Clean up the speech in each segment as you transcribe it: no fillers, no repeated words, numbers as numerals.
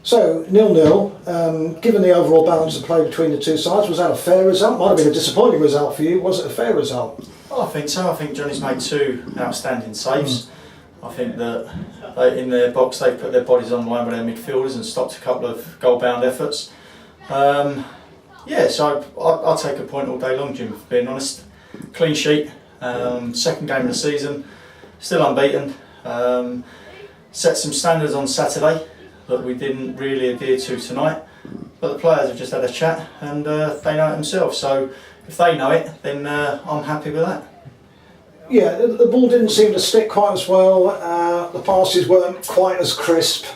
So 0-0. Given the overall balance of play between the two sides, was that a fair result? Might have been a disappointing result for you. Was it a fair result? Well, I think so. I think Johnny's made 2 outstanding saves. I think that in their box they've put their bodies on line with their midfielders and stopped a couple of goal-bound efforts. Yeah, so I'll take a point all day long, Jim, for being honest. Clean sheet, second game of the season, still unbeaten. Set some standards on Saturday that we didn't really adhere to tonight, but the players have just had a chat and they know it themselves. So if they know it, then I'm happy with that. Yeah, the ball didn't seem to stick quite as well. The passes weren't quite as crisp.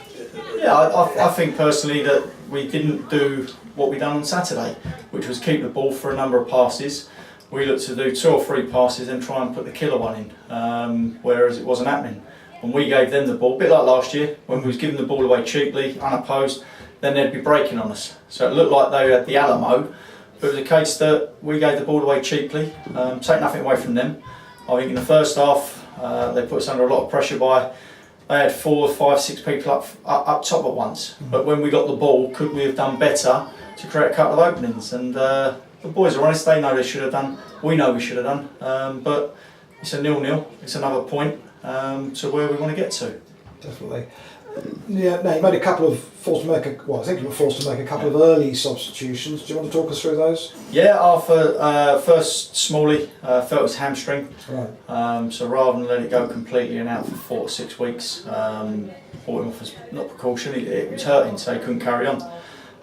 Yeah, I think personally that we didn't do what we done on Saturday, which was keep the ball for a number of passes. We looked to do 2 or 3 passes and try and put the killer one in, whereas it wasn't happening. And we gave them the ball, a bit like last year, when we was giving the ball away cheaply, unopposed, then they'd be breaking on us. So it looked like they had the Alamo, but it was a case that we gave the ball away cheaply, take nothing away from them. I think in the first half, they put us under a lot of pressure by, they had 4, 5, 6 people up top at once. But when we got the ball, could we have done better to create a couple of openings? And the boys are honest, they know they should have done, we know we should have done, but it's a 0-0, it's another point to where we want to get to. Definitely. Yeah, now you made a couple of I think you were forced to make a couple of early substitutions. Do you want to talk us through those? Yeah, Arthur, first Smalley felt his hamstring, right. So rather than let it go completely and out for 4 to 6 weeks, brought him off as not precaution, it was hurting, so he couldn't carry on.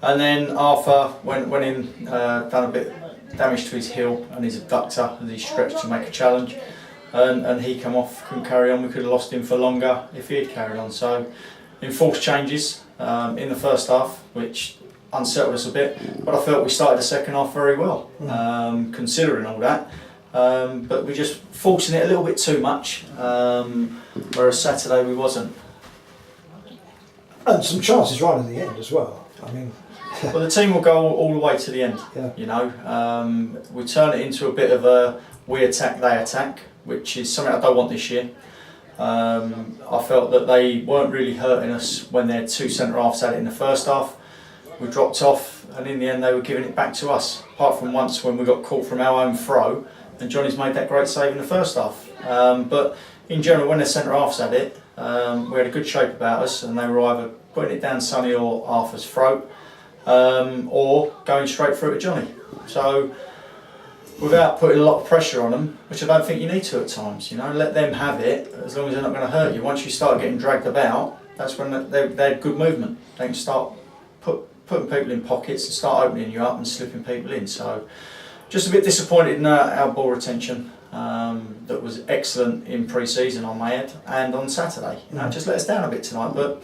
And then Arthur went in, done a bit damage to his heel and his abductor as he stretched to make a challenge, and he came off, couldn't carry on. We could have lost him for longer if he had carried on. So enforced changes in the first half, which unsettled us a bit, but I felt we started the second half very well, considering all that. But we're just forcing it a little bit too much, whereas Saturday we wasn't. And some chances right at the end as well. I mean, well, the team will go all the way to the end. Yeah. You know, we turn it into a bit of a we attack, they attack, which is something I don't want this year. I felt that they weren't really hurting us when their 2 centre halves had it in the first half. We dropped off, and in the end they were giving it back to us. Apart from once when we got caught from our own throw, and Johnny's made that great save in the first half. But in general, when their centre halves had it, we had a good shape about us, and they were either putting it down Sonny or Arthur's throat, or going straight through to Johnny. So without putting a lot of pressure on them, which I don't think you need to at times, you know, let them have it as long as they're not going to hurt you. Once you start getting dragged about, that's when they had good movement. They can start putting people in pockets and start opening you up and slipping people in. So just a bit disappointed in our ball retention. That was excellent in pre-season on my head and on Saturday. You know, just let us down a bit tonight, but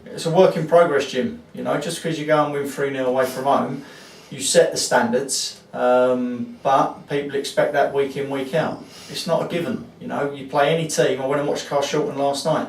it's a work in progress, Jim. You know, just because you go and win 3-0 away from home, you set the standards, but people expect that week in, week out. It's not a given. You know, you play any team. I went and watched Carshalton last night,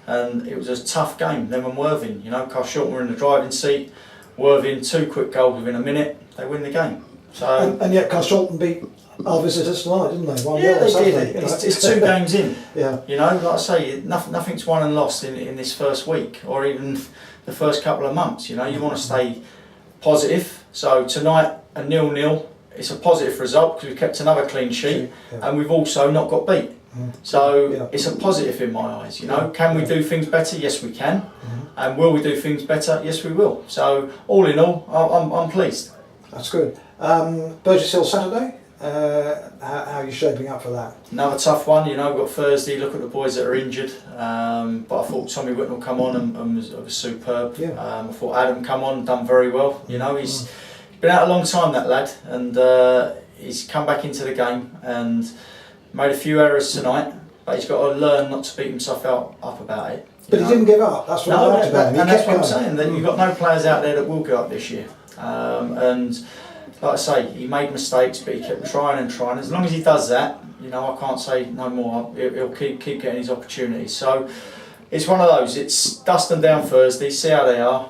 and it was a tough game. Them and Worthing, you know, Carshalton were in the driving seat. Worthing 2 quick goals within a minute, they win the game. So and yet Carshalton beat our visitors tonight, didn't they? 1-0 yeah, they Saturday, did. you know. It's 2 games in. Yeah. You know, like I say, nothing's won and lost in this first week or even the first couple of months. You know, you want to stay positive. So tonight, a 0-0, it's a positive result because we kept another clean sheet, and we've also not got beat. So it's a positive in my eyes. You know, can we do things better? Yes, we can. And will we do things better? Yes, we will. So all in all, I'm pleased. That's good. Burgess Hill Saturday. How are you shaping up for that? Another tough one, you know. We've got Thursday. Look at the boys that are injured. But I thought Tommy Whitnell come on and was superb. Yeah. I thought Adam come on and done very well. You know, he's been out a long time, that lad, and he's come back into the game and made a few errors tonight. But he's got to learn not to beat himself up about it. But he didn't give up. That's what I liked about him. And that's what I'm saying. That you've got no players out there that will go up this year. And like I say, he made mistakes, but he kept trying and trying. As long as he does that, you know, I can't say no more. He'll keep getting his opportunities. So it's one of those. It's dust them down Thursday, see how they are,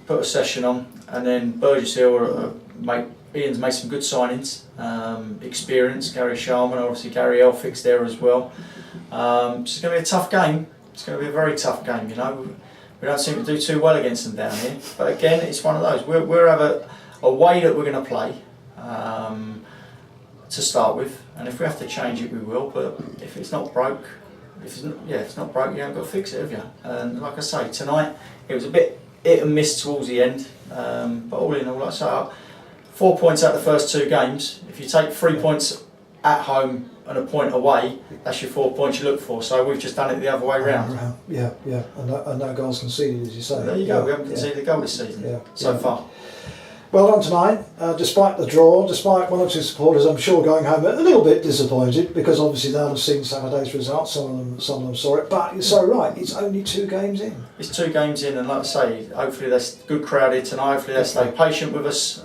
put a session on, and then Burgess Hill Ian's made some good signings, experience. Gary Sharman, obviously Gary Elphick's there as well. It's going to be a tough game. It's going to be a very tough game. You know, We don't seem to do too well against them down here. But again, it's one of those. We'll have a way that we're going to play to start with, and if we have to change it, we will. But if it's not broke, if it's not broke, you haven't got to fix it, have you? And like I say, tonight it was a bit hit and miss towards the end. But all in all, like I say, 4 points out of the first 2 games. If you take 3 points at home and a point away, that's your 4 points you look for. So we've just done it the other way round. Yeah, and no goals conceded, as you say. There you go. We haven't conceded a goal this season so far. Well done tonight, despite the draw, despite one or two supporters, I'm sure, going home a little bit disappointed, because obviously they'll have seen Saturday's results. Some of them saw it, but you're so right. It's only 2 games in. It's 2 games in, and like I say, hopefully there's a good crowd here tonight. Hopefully they stay patient with us,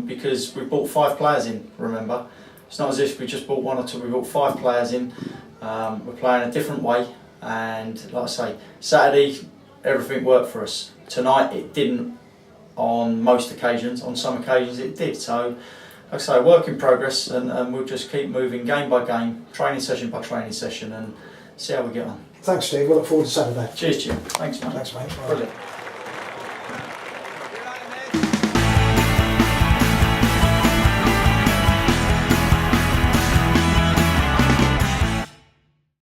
because we brought 5 players in. Remember, it's not as if we just brought 1 or 2. We brought 5 players in. We're playing a different way, and like I say, Saturday everything worked for us. Tonight it didn't. On most occasions, on some occasions it did. So, like I say, work in progress, and we'll just keep moving game by game, training session by training session, and see how we get on. Thanks, Steve. We look forward to Saturday. Cheers, Jim. Thanks, mate. Thanks, mate. Brilliant.